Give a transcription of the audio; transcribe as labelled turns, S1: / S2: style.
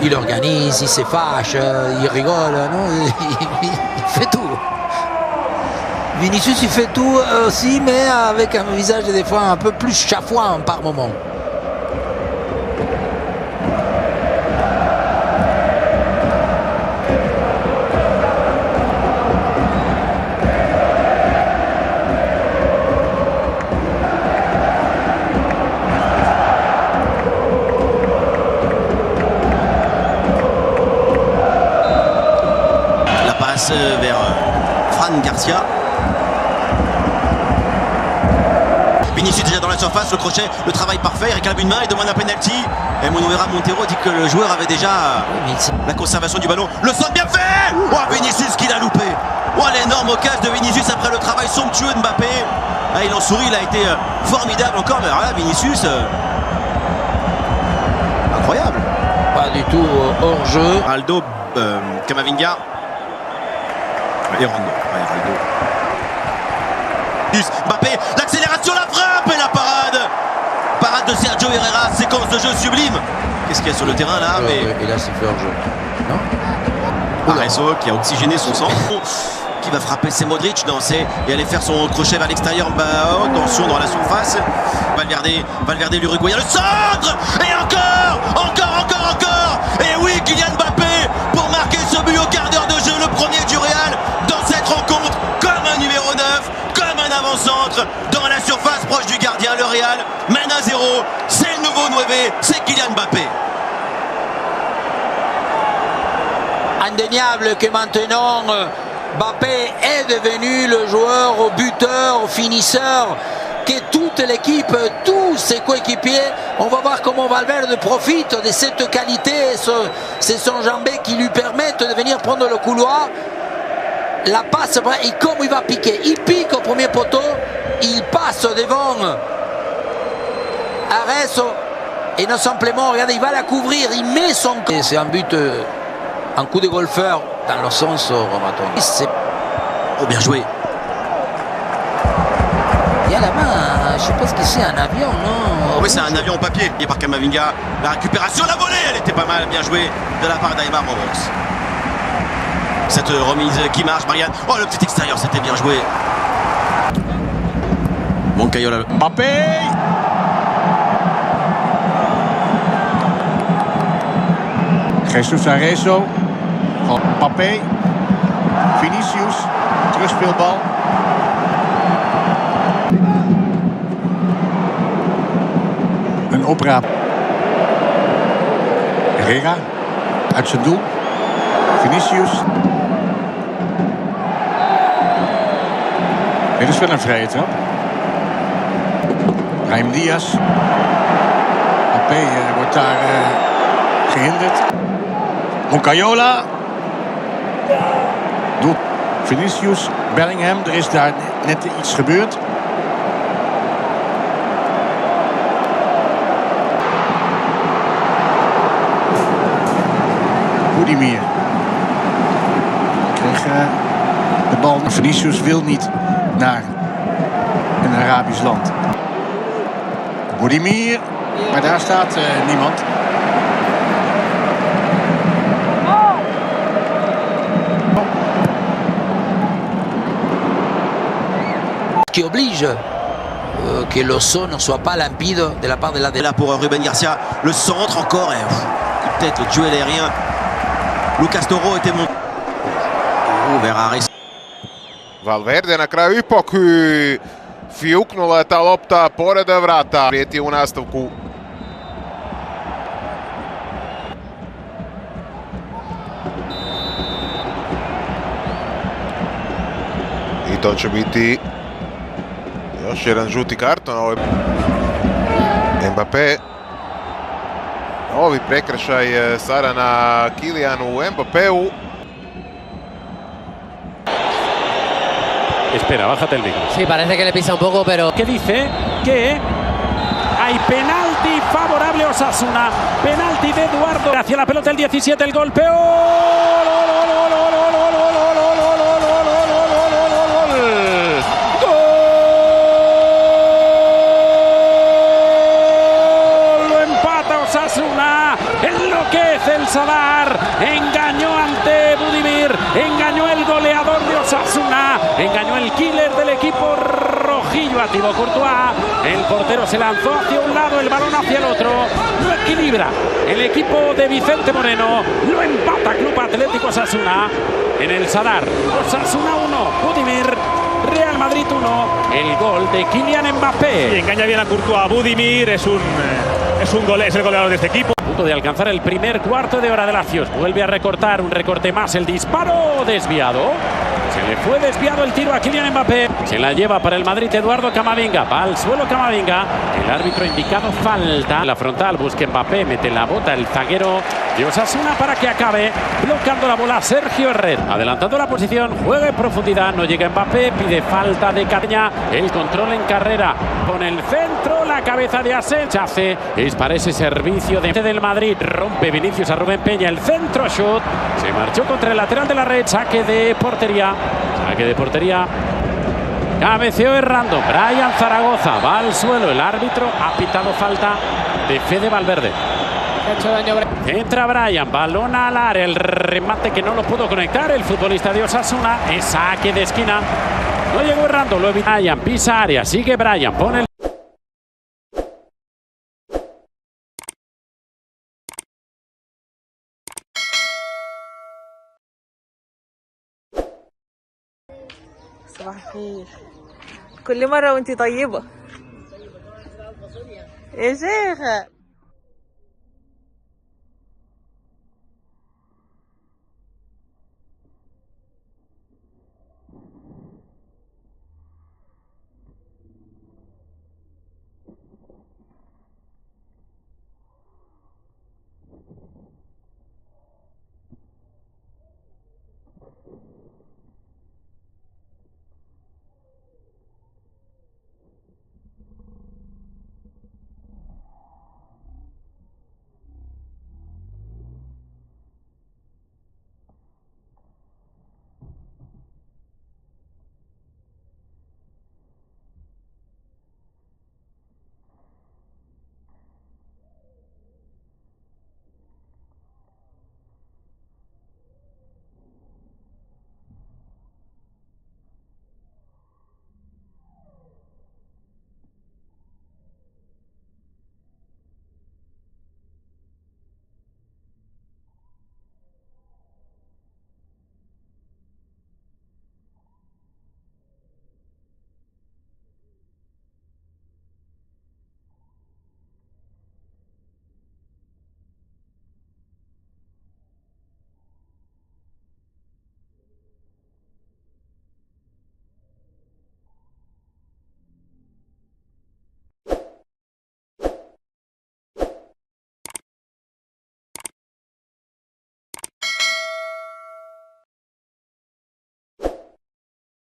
S1: Il organise, il se fâche, il rigole, non il fait tout. Vinicius il fait tout aussi, mais avec un visage des fois un peu plus chafouin par moment.
S2: Vers Fran Garcia. Vinicius déjà dans la surface, le crochet, le travail parfait, il réclame une main, il demande un penalty. Et Monovera Montero dit que le joueur avait déjà la conservation du ballon. Le centre bien fait. Oh, Vinicius qui l'a loupé. Oh, l'énorme occasion de Vinicius après le travail somptueux de Mbappé. Ah, il en sourit, il a été formidable encore. Mais alors là, Vinicius, incroyable.
S1: Pas du tout hors jeu.
S2: Aldo Camavinga. Et Rondo. Mbappé, l'accélération, la frappe et la parade. Parade de Sergio Herrera, séquence de jeu sublime. Qu'est-ce qu'il y a sur le terrain là
S1: Et là c'est fait hors jeu. Non.
S2: Arezzo qui a oxygéné son sang. Qui va frapper, c'est Modric et aller faire son crochet vers l'extérieur. Attention dans la surface. Valverde l'Uruguayen, le centre. Et encore. Et oui, Kylian Mbappé pour marquer ce but au quart d'heure de jeu, le premier du Real dans cette rencontre, comme un numéro 9, comme un avant-centre dans la surface proche du gardien. Le Real mène à 0. C'est le nouveau 9, c'est Kylian Mbappé.
S1: Indéniable que maintenant Mbappé est devenu le joueur, au buteur, au finisseur, que toute l'équipe, tous ses coéquipiers, on va voir comment Valverde profite de cette qualité, ces enjambées qui lui permettent de venir prendre le couloir. La passe, et comme il va piquer, il pique au premier poteau, il passe devant Arezzo, et non simplement, regardez, il va la couvrir, il met son... C'est un but, un coup de golfeur dans le sens Romaton.
S2: Oh, bien joué.
S1: Il y a la main, je pense que c'est un avion, non?
S2: Oui, c'est un avion en papier. Et par Camavinga, la récupération, la volée, elle était pas mal, bien jouée de la part d'Aymar Robles. Cette remise qui marche, Marianne. Oh, le petit extérieur, c'était bien joué. Moncayola.
S3: Mbappé. Jesus Arezzo. Mbappé. Vinicius. Terugspeelbal. Een opraap. Herrera. Uit zijn doel. Vinicius. Dit is wel een vrije trap. Brahim Diaz. Mbappé wordt daar gehinderd. Moncayola. Doel. Vinicius. Bellingham. Er is daar net iets gebeurd. Budimir. Kreeg de bal. Vinicius wil niet naar een Arabisch land. Budimir. Maar daar staat niemand.
S1: Qui oblige que le son ne soit pas limpide de la part de la
S2: Et là pour Ruben Garcia, le centre encore. Et, coup de tête, le duel aérien. Lucas Toro était monté. Vers Aris.
S4: Valverde na kraju ipak fjuknula je ta lopta pored vrata. Prijeti u nastavku. I to će biti još jedan žuti karton. Ovo je Mbappé. Novi prekršaj sada na Kylianu Mbappéu.
S5: Espera, bájate el micro.
S6: Sí, parece que le pisa un poco, pero...
S5: ¿Qué dice? Que hay penalti favorable a Osasuna. Penalti de Eduardo. Hacia la pelota el 17, el golpeo. Lo empata Osasuna. Enloquece el Sadar. Engañó el killer del equipo rojillo a Thibaut Courtois. El portero se lanzó hacia un lado, el balón hacia el otro. Lo equilibra el equipo de Vicente Moreno. Lo empata Club Atlético Osasuna en el Sadar. Osasuna 1, Budimir. Real Madrid 1, el gol de Kylian Mbappé.
S7: Y engaña bien a Courtois. Budimir es el goleador de este equipo.
S5: A punto de alcanzar el primer cuarto de hora de Lacios. Vuelve a recortar, un recorte más, el disparo desviado. Se le fue desviado el tiro a Kylian Mbappé. Se la lleva para el Madrid Eduardo Camavinga. Va al suelo Camavinga. El árbitro indicado falta. La frontal busca Mbappé. Mete la bota el zaguero de Osasuna para que acabe bloqueando la bola Sergio Herrera. Adelantando la posición. Juega en profundidad. No llega Mbappé. Pide falta de Cadeña. El control en carrera. Con el centro. La cabeza de Asen. Chace. Es para ese servicio del Madrid. Rompe Vinicius a Rubén Peña. El centro shoot. Se marchó contra el lateral de la red. Saque de portería. Saque de portería. Cabeceó errando. Brian Zaragoza va al suelo. El árbitro ha pitado falta de Fede Valverde. Entra Brian. Balón al área. El remate que no lo pudo conectar el futbolista de Osasuna. Es saque de esquina. No llegó errando. Lo evita Brian. Pisa área. Sigue Brian. Pone el...
S8: صباح الخير. كل مرة وانتي طيبة يا شيخة.